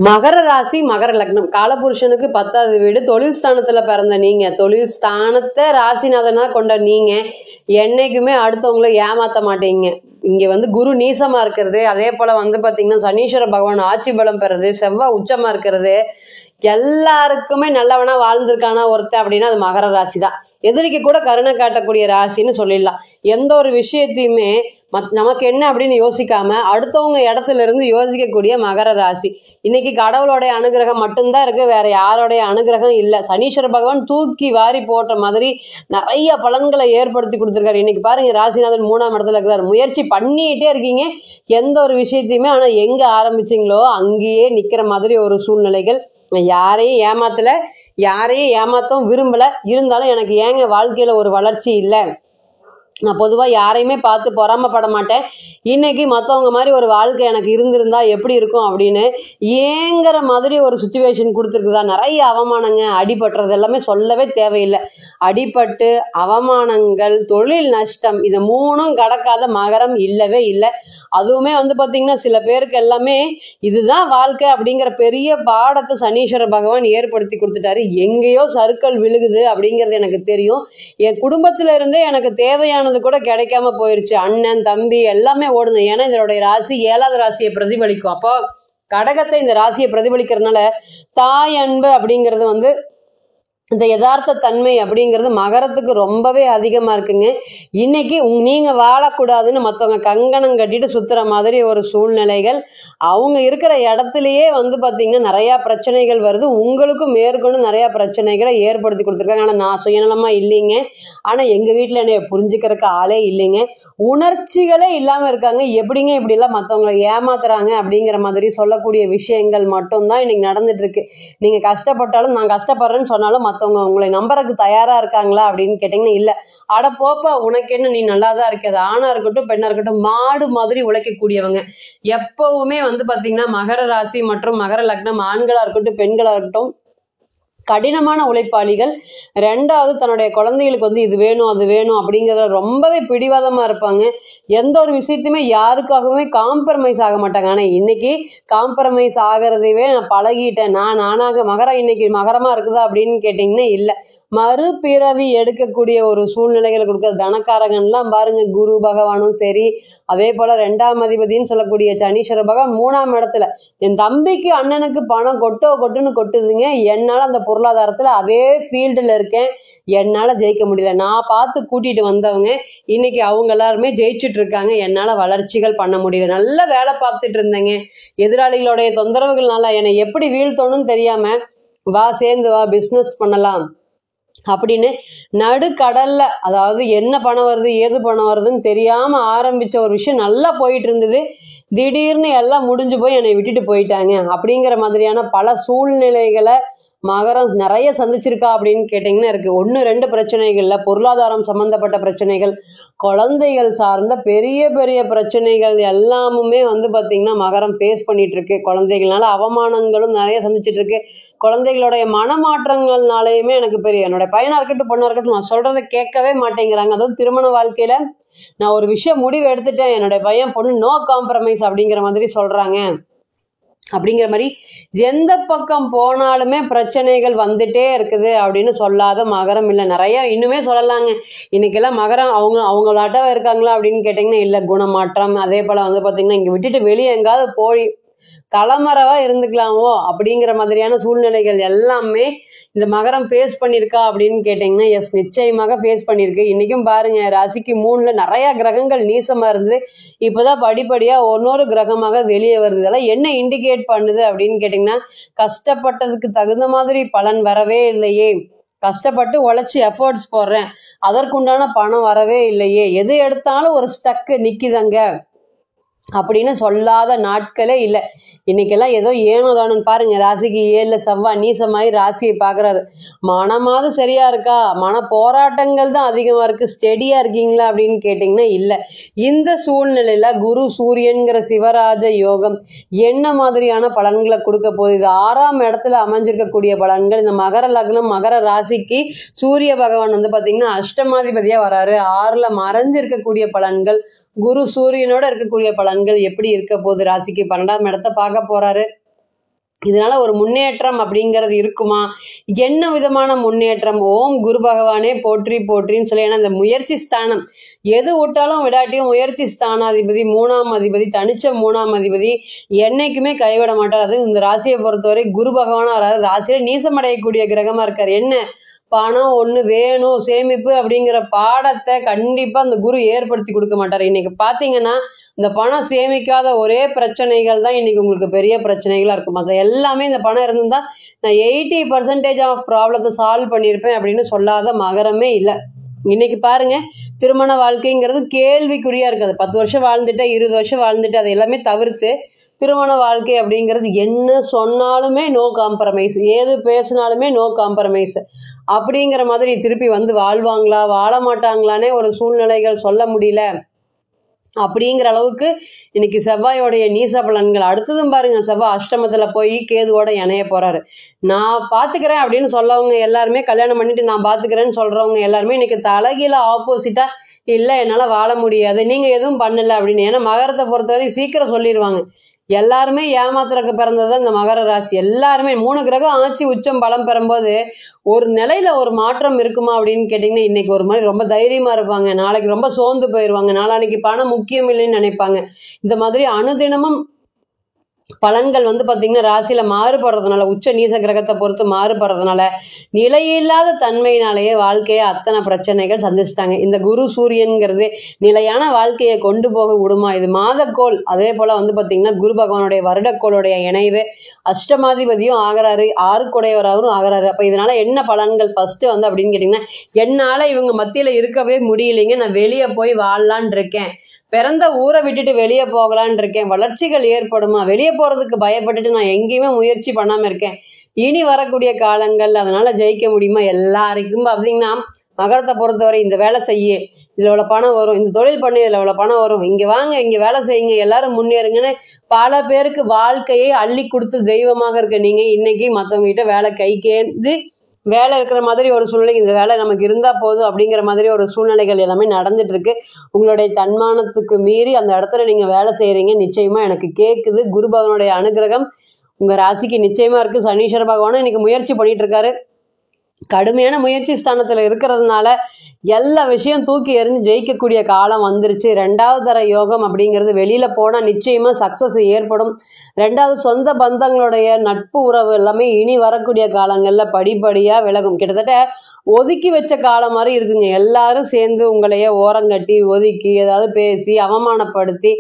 மகர ராசி மகர லக்னம் காலபுருஷனுக்கு 10வது வீடு. தொழில் ஸ்தானத்துல பிறந்த நீங்க, தொழில் ஸ்தானத்தை ராசிநாதனா கொண்ட நீங்க என்னைக்குமே அடுத்தவங்களை ஏமாத்த மாட்டீங்க. இங்க குரு நீசமா இருக்கிறது, அதே போல பாத்தீங்கன்னா சனீஸ்வர பகவான் ஆட்சி பலம் பெறது, செவ்வாய் உச்சமா இருக்கிறது, எல்லாருக்குமே நல்லவனா வாழ்ந்திருக்கானா ஒருத்தன் அப்படின்னா அது மகர ராசி தான். எதிரிக்கு கூட கருணை காட்டக்கூடிய ராசின்னு சொல்லிடலாம். எந்த ஒரு விஷயத்தையுமே நமக்கு என்ன அப்படின்னு யோசிக்காம அடுத்தவங்க இடத்துல இருந்து யோசிக்கக்கூடிய மகர ராசி. இன்னைக்கு கடவுளோடைய அனுகிரகம் மட்டும்தான் இருக்கு, வேற யாரோடைய அனுகிரகம் இல்லை. சனீஸ்வர பகவான் தூக்கி வாரி போட்ட மாதிரி நிறைய பலன்களை ஏற்படுத்தி கொடுத்துருக்காரு. இன்னைக்கு பாருங்க, ராசிநாதன் 3ஆம் இடத்துல இருக்கிறார். முயற்சி பண்ணிட்டே இருக்கீங்க எந்த ஒரு விஷயத்தையுமே, ஆனா எங்க ஆரம்பிச்சிங்களோ அங்கேயே நிக்கிற மாதிரி ஒரு சூழ்நிலைகள். யாரையும் ஏமாத்தல, யாரையும் ஏமாத்தவும் விரும்பல. இருந்தாலும் எனக்கு ஏங்க வாழ்க்கையில ஒரு வளர்ச்சி இல்லை, நான் பொதுவாக யாரையுமே பார்த்து பொறாமப்பட மாட்டேன், இன்னைக்கு மற்றவங்க மாதிரி ஒரு வாழ்க்கை எனக்கு இருந்திருந்தா எப்படி இருக்கும் அப்படின்னு ஏங்கிற மாதிரி ஒரு சுச்சுவேஷன் கொடுத்துருக்குதா. நிறைய அவமானங்க, அடிபட்டுறது எல்லாமே சொல்லவே தேவையில்லை. அடிபட்டு அவமானங்கள், தொழில் நஷ்டம், இது 3ம் கடக்காத மகரம் இல்லவே இல்லை. அதுவுமே பார்த்தீங்கன்னா சில பேருக்கு எல்லாமே இதுதான் வாழ்க்கை அப்படிங்கிற பெரிய பாடத்தை சனீஸ்வர பகவான் ஏற்படுத்தி கொடுத்துட்டாரு. எங்கேயோ சறுக்கல் விழுகுது அப்படிங்கிறது எனக்கு தெரியும். என் குடும்பத்துல இருந்தே எனக்கு தேவையானது கூட கிடைக்காம போயிருச்சு. அண்ணன் தம்பி எல்லாமே ஓடுது. ஏன்னா இதனுடைய ராசி 7வது ராசியை பிரதிபலிக்கும். அப்போ கடகத்தை இந்த ராசியை பிரதிபலிக்கிறதுனால தாய் அன்பு அப்படிங்கிறது இந்த யதார்த்த தன்மை அப்படிங்கிறது மகரத்துக்கு ரொம்பவே அதிகமா இருக்குங்க. இன்னைக்கு நீங்க வாழக்கூடாதுன்னு மற்றவங்க கங்கணம் கட்டிட்டு சுத்துற மாதிரி ஒரு சூழ்நிலைகள். அவங்க இருக்கிற இடத்துலயே பாத்தீங்கன்னா நிறைய பிரச்சனைகள் வருது. உங்களுக்கும் மேற்கொண்டு நிறைய பிரச்சனைகளை ஏற்படுத்தி கொடுத்துருக்காங்க. ஆனா நான் சுயநலமா இல்லைங்க, ஆனா எங்க வீட்டுல என்னைய புரிஞ்சுக்கிறதுக்கு ஆளே இல்லைங்க. உணர்ச்சிகளே இல்லாம இருக்காங்க. எப்படிங்க இப்படி எல்லாம் மற்றவங்களை ஏமாத்துறாங்க அப்படிங்கிற மாதிரி சொல்லக்கூடிய விஷயங்கள் மட்டும்தான் இன்னைக்கு நடந்துட்டு இருக்கு. நீங்க கஷ்டப்பட்டாலும், நான் கஷ்டப்படுறேன்னு சொன்னாலும் மற்றவங்க உங்களை நம்புறதுக்கு தயாரா இருக்காங்களா அப்படின்னு கேட்டீங்கன்னா இல்ல. அட போப்பா, உனக்கு என்ன, நீ நல்லாதான் இருக்காது. ஆணா இருக்கட்டும் பெண்ணா இருக்கட்டும் மாடு மாதிரி உழைக்கக்கூடியவங்க. எப்பவுமே பாத்தீங்கன்னா மகர ராசி மற்றும் மகர லக்னம் ஆண்களா இருக்கட்டும் பெண்களா இருக்கட்டும் கடினமான உழைப்பாளிகள். 2வது தன்னுடைய குழந்தைகளுக்கு இது வேணும் அது வேணும் அப்படிங்கிறத ரொம்பவே பிடிவாதமா இருப்பாங்க. எந்த ஒரு விஷயத்தையுமே யாருக்காகவுமே காம்ப்ரமைஸ் ஆக மாட்டாங்க. ஆனா இன்னைக்கு காம்ப்ரமைஸ் ஆகிறதையே நான் பழகிட்டேன். நானாக மகரம் இன்னைக்கு மகரமா இருக்குதா அப்படின்னு கேட்டிங்கன்னா இல்லை. மறுபிறவி எடுக்கக்கூடிய ஒரு சூழ்நிலைகளை கொடுக்குற தனக்காரகன்லாம் பாருங்க. குரு பகவானும் சரி, அதே போல 2ஆம் அதிபதினு சொல்லக்கூடிய சனீஸ்வர பகவான் 3ஆம் இடத்துல. என் தம்பிக்கு அண்ணனுக்கு பணம் கொட்டுன்னு கொட்டுதுங்க. என்னால அந்த பொருளாதாரத்துல அதே ஃபீல்டுல இருக்கேன், என்னால ஜெயிக்க முடியல. நான் பார்த்து கூட்டிட்டு வந்தவங்க இன்னைக்கு அவங்க எல்லாருமே ஜெயிச்சுட்டு இருக்காங்க. என்னால வளர்ச்சிகள் பண்ண முடியல. நல்ல வேலை பார்த்துட்டு இருந்தேங்க, எதிராளிகளுடைய தொந்தரவுகள்னால என்னை எப்படி வீழ்த்தணும்னு தெரியாம வா சேர்ந்து வா பிஸ்னஸ் பண்ணலாம் அப்படின்னு நடுக்கடல்ல, அதாவது என்ன பணம் வருது ஏது பணம் வருதுன்னு தெரியாம ஆரம்பிச்ச ஒரு விஷயம் நல்லா போயிட்டு இருந்தது. திடீர்னு எல்லாம் முடிஞ்சு போய் என்னை விட்டுட்டு போயிட்டாங்க அப்படிங்கிற மாதிரியான பல சூழ்நிலைகளை மகரம் நிறைய சந்திச்சிருக்கா அப்படின்னு கேட்டிங்கன்னா இருக்கு. 1-2 பிரச்சனைகள்ல பொருளாதாரம் சம்பந்தப்பட்ட பிரச்சனைகள், குழந்தைகள் சார்ந்த பெரிய பெரிய பிரச்சனைகள் எல்லாமுமே பார்த்தீங்கன்னா மகரம் ஃபேஸ் பண்ணிட்டு இருக்கு. குழந்தைகள்னால அவமானங்களும் நிறைய சந்திச்சுட்டு இருக்கு. குழந்தைகளுடைய மனமாற்றங்கள்னாலேயுமே எனக்கு என்னோட பையனா இருக்கட்டும் பொண்ணா இருக்கட்டும் நான் சொல்றதை கேட்கவே மாட்டேங்கிறாங்க. அதாவது திருமண வாழ்க்கையில நான் ஒரு விஷயம் முடிவு எடுத்துட்டேன், என்னோட பையன் பொண்ணு நோ காம்ப்ரமைஸ் அப்படிங்கிற மாதிரி சொல்றாங்க. அப்படிங்கிற மாதிரி எந்த பக்கம் போனாலுமே பிரச்சனைகள் வந்துட்டே இருக்குது அப்படின்னு சொல்லாத மகரம் இல்லை. நிறைய இன்னுமே சொல்லலாங்க. இன்னைக்கெல்லாம் மகரம் அவங்களாட்டவா இருக்காங்களா அப்படின்னு கேட்டிங்கன்னா இல்லை. குணமாற்றம், அதே போல் பார்த்தீங்கன்னா இங்கே விட்டுட்டு வெளியே எங்காவது போய் தலைமறைவா இருந்துக்கலாமோ அப்படிங்கிற மாதிரியான சூழ்நிலைகள் எல்லாமே இந்த மகரம் ஃபேஸ் பண்ணியிருக்கா அப்படின்னு கேட்டிங்கன்னா எஸ், நிச்சயமாக ஃபேஸ் பண்ணியிருக்கு. இன்றைக்கும் பாருங்க, ராசிக்கு 3ல் நிறையா கிரகங்கள் நீசமாக இருந்தது. இப்போதான் படிப்படியாக ஒன்னொரு கிரகமாக வெளியே வருது. இதெல்லாம் என்ன இண்டிகேட் பண்ணுது அப்படின்னு கேட்டிங்கன்னா கஷ்டப்பட்டதுக்கு தகுந்த மாதிரி பலன் வரவே இல்லையே, கஷ்டப்பட்டு உழைச்சி எஃபர்ட்ஸ் போடுறேன் அதற்குண்டான பணம் வரவே இல்லையே, எது எடுத்தாலும் ஒரு ஸ்டக்கு நிற்கிதங்க அப்படின்னு சொல்லாத நாட்களே இல்லை. இன்னைக்கெல்லாம் ஏதோ ஏனோதானு பாருங்க. ராசிக்கு 7ல் செவ்வாய் நீசமாயி ராசியை பார்க்குறாரு. மனமாவது சரியா இருக்கா, மன போராட்டங்கள் தான் அதிகமா இருக்கு. ஸ்டெடியா இருக்கீங்களா அப்படின்னு கேட்டிங்கன்னா இல்லை. இந்த சூழ்நிலையில குரு சூரியன்கிற சிவராஜ யோகம் என்ன மாதிரியான பலன்களை கொடுக்க போகுது? இது 6ஆம் இடத்துல அமைஞ்சிருக்கக்கூடிய பலன்கள். இந்த மகர லக்னம் மகர ராசிக்கு சூரிய பகவான் பார்த்தீங்கன்னா அஷ்டமாதிபதியா வராரு. 6ல் மறைஞ்சிருக்கக்கூடிய பலன்கள், குரு சூரியனோட இருக்கக்கூடிய பலன்கள் எப்படி இருக்க போகுது? ராசிக்கு 12ஆம் இடத்தை பார்க்க போறாரு. இதனால ஒரு முன்னேற்றம் அப்படிங்கிறது இருக்குமா? என்ன விதமான முன்னேற்றம்? ஓம் குரு பகவானே போற்றி போற்றின்னு சொல்லி, ஏன்னா இந்த முயற்சி ஸ்தானம் எது விட்டாலும் விடாட்டியும் முயற்சி ஸ்தானாதிபதி 3ஆம் அதிபதி, தனிச்ச 3ஆம் அதிபதி என்னைக்குமே கைவிட மாட்டார். அது இந்த ராசியை பொறுத்தவரை குரு பகவானா வராரு, ராசியில நீசமடையக்கூடிய கிரகமா இருக்காரு. என்ன பணம் ஒன்று வேணும், சேமிப்பு அப்படிங்கிற பாடத்தை கண்டிப்பாக அந்த குரு ஏற்படுத்தி கொடுக்க மாட்டார். இன்னைக்கு பார்த்தீங்கன்னா இந்த பணம் சேமிக்காத ஒரே பிரச்சனைகள் தான் இன்னைக்கு உங்களுக்கு பெரிய பிரச்சனைகளாக இருக்கும். அது எல்லாமே இந்த பணம் இருந்திருந்தால் நான் 80% ஆஃப் ப்ராப்ளத்தை சால்வ் பண்ணியிருப்பேன் அப்படின்னு சொல்லாத மகரமே இல்லை. இன்னைக்கு பாருங்க, திருமண வாழ்க்கைங்கிறது கேள்விக்குறியா இருக்குது. 10 வருஷம் வாழ்ந்துட்டு 20 வருஷம் வாழ்ந்துட்டு அதை எல்லாமே தவிர்த்து திருமண வாழ்க்கை அப்படிங்கிறது என்ன சொன்னாலுமே நோ காம்ப்ரமைஸ், ஏது பேசினாலுமே நோ காம்ப்ரமைஸ் அப்படிங்கிற மாதிரி திருப்பி வந்து வாழ்வாங்களா வாழ மாட்டாங்களானே ஒரு சூழ்நிலைகள் சொல்ல முடியல. அப்படிங்கிற அளவுக்கு இன்னைக்கு செவ்வாயோடைய நீச பலன்கள். அடுத்ததும் பாருங்க, செவ்வாய் அஷ்டமத்தில் போய் கேதுவோட இணைய போறாரு. நான் பார்த்துக்கிறேன் அப்படின்னு சொல்லவங்க எல்லாருமே, கல்யாணம் பண்ணிட்டு நான் பார்த்துக்கிறேன்னு சொல்றவங்க எல்லாருமே இன்னைக்கு தலைகீழ ஆப்போசிட்டா, இல்லை என்னால் வாழ முடியாது, நீங்கள் எதுவும் பண்ணல அப்படின்னு. ஏன்னா மகரத்தை பொறுத்தவரை சீக்கிரம் சொல்லிடுவாங்க. எல்லாருமே ஏமாத்துறக்கு பிறந்தது தான் இந்த மகர ராசி. எல்லாருமே 3 கிரகம் ஆட்சி உச்சம் பலம் பெறும்போது ஒரு நிலையில ஒரு மாற்றம் இருக்குமா அப்படின்னு கேட்டிங்கன்னா, இன்னைக்கு ஒரு மாதிரி ரொம்ப தைரியமா இருப்பாங்க, நாளைக்கு ரொம்ப சோர்ந்து போயிடுவாங்க, நாளான்னைக்கு பணம் முக்கியம் இல்லைன்னு நினைப்பாங்க. இந்த மாதிரி அனுதினமும் பலன்கள் வந்து பார்த்தீங்கன்னா ராசியில் மாறுபடுறதுனால, உச்ச நீச கிரகத்தை பொறுத்து மாறுபடுறதுனால, நிலையில்லாத தன்மையினாலேயே வாழ்க்கையை அத்தனை பிரச்சனைகள் சந்திச்சிட்டாங்க. இந்த குரு சூரியன்கிறது நிலையான வாழ்க்கையை கொண்டு போக விடுமா? இது மாதக்கோள். அதே போல் வந்து பார்த்திங்கன்னா குரு பகவானுடைய வருடக்கோளுடைய இணைவு, அஷ்டமாதிபதியும் ஆகிறாரு, 6 ஆகிறாரு. அப்போ இதனால் என்ன பலன்கள் ஃபஸ்ட்டு வந்து அப்படின்னு கேட்டிங்கன்னா, என்னால் இவங்க மத்தியில் இருக்கவே முடியலைங்க, நான் வெளியே போய் வாழலான் இருக்கேன், பிறந்த ஊரை விட்டுட்டு வெளியே போகலான் இருக்கேன், வளர்ச்சிகள் ஏற்படுமா, வெளியே போகிறதுக்கு பயப்பட்டுட்டு நான் எங்கேயுமே முயற்சி பண்ணாமல் இருக்கேன், இனி வரக்கூடிய காலங்கள் அதனால் ஜெயிக்க முடியுமா? எல்லாருக்கும் பார்த்தீங்கன்னா மகரத்தை பொறுத்தவரை இந்த வேலை செய்ய, இதில் இவ்வளோ பணம் வரும், இந்த தொழில் பண்ணி இதில் இவ்வளோ பணம் வரும், இங்கே வாங்க இங்கே வேலை செய்யுங்க, எல்லாரும் முன்னேறுங்கன்னு பல பேருக்கு வாழ்க்கையை அள்ளி கொடுத்து தெய்வமாக இருக்க நீங்கள் இன்னைக்கு மற்றவங்ககிட்ட வேலை கைக்கேந்து வேலை இருக்கிற மாதிரி ஒரு சூழ்நிலை, இந்த வேலை நமக்கு இருந்தால் போதும் அப்படிங்கிற மாதிரி ஒரு சூழ்நிலைகள் எல்லாமே நடந்துட்டு இருக்கு. உங்களுடைய தன்மானத்துக்கு மீறி அந்த இடத்துல நீங்கள் வேலை செய்கிறீங்க, நிச்சயமாக எனக்கு கேட்குது. குரு பகவானுடைய அனுகிரகம் உங்கள் ராசிக்கு நிச்சயமாக இருக்குது. சனீஸ்வர பகவானும் இன்னைக்கு முயற்சி பண்ணிட்டு இருக்காரு. கடுமையான முயற்சி ஸ்தானத்தில் இருக்கிறதுனால எல்லா விஷயம் தூக்கி எறிஞ்சு ஜெயிக்கக்கூடிய காலம் வந்துருச்சு. 2வது தர யோகம் அப்படிங்கிறது வெளியில் போனால் நிச்சயமாக சக்ஸஸ் ஏற்படும். 2வது சொந்த பந்தங்களுடைய நட்பு உறவு எல்லாமே இனி வரக்கூடிய காலங்களில் படிப்படியாக விலகும். கிட்டத்தட்ட ஒதுக்கி வச்ச காலம் மாதிரி இருக்குங்க. எல்லாரும் சேர்ந்து உங்களையே ஓரங்கட்டி ஒதுக்கி ஏதாவது பேசி அவமானப்படுத்தி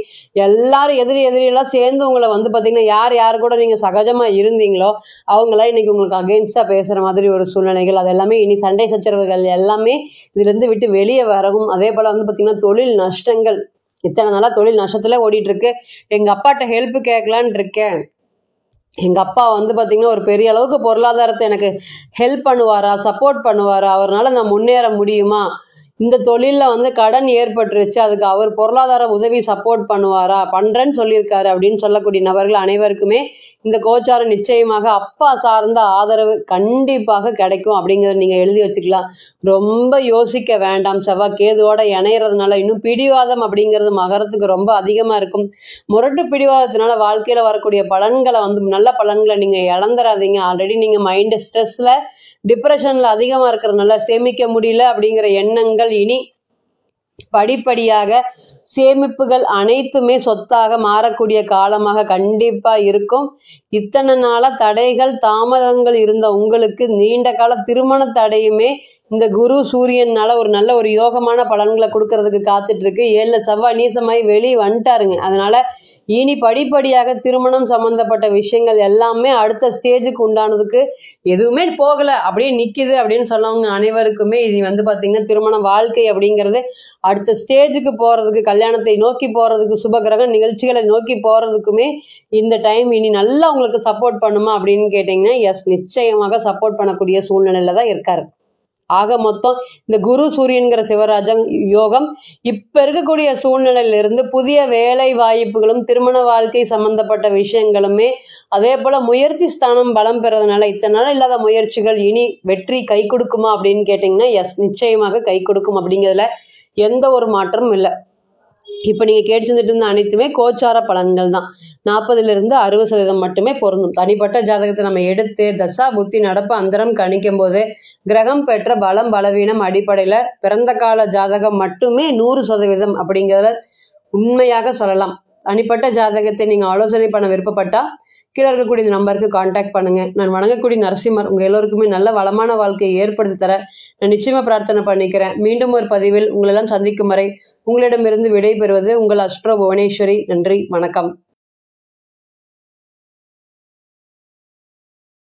எல்லாரும் எதிரியெல்லாம் சேர்ந்து உங்களை வந்து பார்த்திங்கன்னா யார் கூட நீங்கள் சகஜமாக இருந்தீங்களோ அவங்களாம் இன்றைக்கி உங்களுக்கு அகெயின்ஸ்டாக பேசுகிற மாதிரி ஒரு சூழ்நிலைகள், அது எல்லாமே இனி சண்டை சச்சரவுகள் எல்லாமே இதுலேருந்து விட்டு வெளியே வரவும். அதே போல் வந்து பார்த்திங்கன்னா தொழில் நஷ்டங்கள், இத்தனை நாளாக தொழில் நஷ்டத்தில் ஓடிட்டுருக்கு. எங்கள் அப்பாட்ட ஹெல்ப்பு கேட்கலான் இருக்கேன், எங்கள் அப்பா வந்து பார்த்திங்கன்னா ஒரு பெரிய அளவுக்கு பொருளாதாரத்தை எனக்கு ஹெல்ப் பண்ணுவாரா, சப்போர்ட் பண்ணுவாரா, அவரால் நான் முன்னேற முடியுமா, இந்த தொழிலில் வந்து கடன் ஏற்பட்டுருச்சு அதுக்கு அவர் பொருளாதார உதவி சப்போர்ட் பண்ணுவாரா, பண்ணுறேன்னு சொல்லியிருக்காரு அப்படின்னு சொல்லக்கூடிய நபர்கள் அனைவருக்குமே இந்த கோச்சாரம் நிச்சயமாக அப்பா சார்ந்த ஆதரவு கண்டிப்பாக கிடைக்கும் அப்படிங்கிறத நீங்கள் எழுதி வச்சுக்கலாம். ரொம்ப யோசிக்க வேண்டாம். செவ்வாய் கேதுவோட இணையிறதுனால இன்னும் பிடிவாதம் அப்படிங்கிறது மகரத்துக்கு ரொம்ப அதிகமாக இருக்கும். முரட்டு பிடிவாதத்தினால வாழ்க்கையில் வரக்கூடிய பலன்களை வந்து நல்ல பலன்களை நீங்கள் இழந்துடாதீங்க. ஆல்ரெடி நீங்கள் மைண்டு ஸ்ட்ரெஸ்ஸில் டிப்ரெஷனில் அதிகமாக இருக்கிறதுனால சேமிக்க முடியல அப்படிங்கிற எண்ணங்கள் இனி படிப்படியாக சேமிப்புகள் அனைத்துமே சொத்தாக மாறக்கூடிய காலமாக கண்டிப்பாக இருக்கும். இத்தனை நாளாக தடைகள் தாமதங்கள் இருந்த உங்களுக்கு நீண்ட கால திருமண தடையுமே இந்த குரு சூரியனால ஒரு நல்ல ஒரு யோகமான பலன்களை கொடுக்கறதுக்கு காத்துட்ருக்கு. 7 செவ்வாய் நீசமாய் வெளியே வந்துட்டாருங்க. அதனால் இனி படிப்படியாக திருமணம் சம்மந்தப்பட்ட விஷயங்கள் எல்லாமே அடுத்த ஸ்டேஜுக்கு உண்டானதுக்கு எதுவுமே போகலை அப்படியே நிற்கிது அப்படின்னு சொன்னவங்க அனைவருக்குமே இது வந்து பார்த்திங்கன்னா திருமண வாழ்க்கை அப்படிங்கிறது அடுத்த ஸ்டேஜுக்கு போகிறதுக்கு, கல்யாணத்தை நோக்கி போகிறதுக்கு, சுபகிரக நிகழ்ச்சிகளை நோக்கி போகிறதுக்குமே இந்த டைம் இனி நல்லா உங்களுக்கு சப்போர்ட் பண்ணுமா அப்படின்னு கேட்டிங்கன்னா எஸ், நிச்சயமாக சப்போர்ட் பண்ணக்கூடிய சூழ்நிலையில் தான் இருக்கார். ஆக மொத்தம் இந்த குரு சூரியன்கிற சிவராஜன் யோகம் இப்போ இருக்கக்கூடிய சூழ்நிலையிலிருந்து புதிய வேலை வாய்ப்புகளும் திருமண வாழ்க்கை சம்பந்தப்பட்ட விஷயங்களுமே அதே போல் முயற்சி ஸ்தானம் பலம் பெறதுனால இத்தனை நாள் இல்லாத முயற்சிகள் இனி வெற்றி கை கொடுக்குமா அப்படின்னு கேட்டிங்கன்னா எஸ், நிச்சயமாக கை கொடுக்கும் அப்படிங்கிறதுல எந்த ஒரு மாற்றமும் இல்லை. இப்போ நீங்கள் கேட்டுட்டு இருந்த அனைத்துமே கோச்சார பலன்கள் தான். 40லிருந்து 60% மட்டுமே பொருந்தும். தனிப்பட்ட ஜாதகத்தை நம்ம எடுத்து தசா புத்தி நடப்பு அந்தரம் கணிக்கும் போது கிரகம் பெற்ற பலம் பலவீனம் அடிப்படையில் பிறந்த கால ஜாதகம் மட்டுமே 100% அப்படிங்கிறத உண்மையாக சொல்லலாம். தனிப்பட்ட ஜாதகத்தை நீங்கள் ஆலோசனை பண்ண விருப்பப்பட்டால் கீழே இருக்கக்கூடிய இந்த நம்பருக்கு கான்டாக்ட் பண்ணுங்கள். நான் வணங்கக்கூடிய நரசிம்மர் உங்கள் எல்லோருக்குமே நல்ல வளமான வாழ்க்கையை ஏற்படுத்தி தர நான் நிச்சயமாக பிரார்த்தனை பண்ணிக்கிறேன். மீண்டும் ஒரு பதிவில் உங்களெல்லாம் சந்திக்கும் வரை உங்களிடமிருந்து விடை பெறுவது உங்கள் அஸ்ட்ரோ புவனேஸ்வரி. நன்றி, வணக்கம்.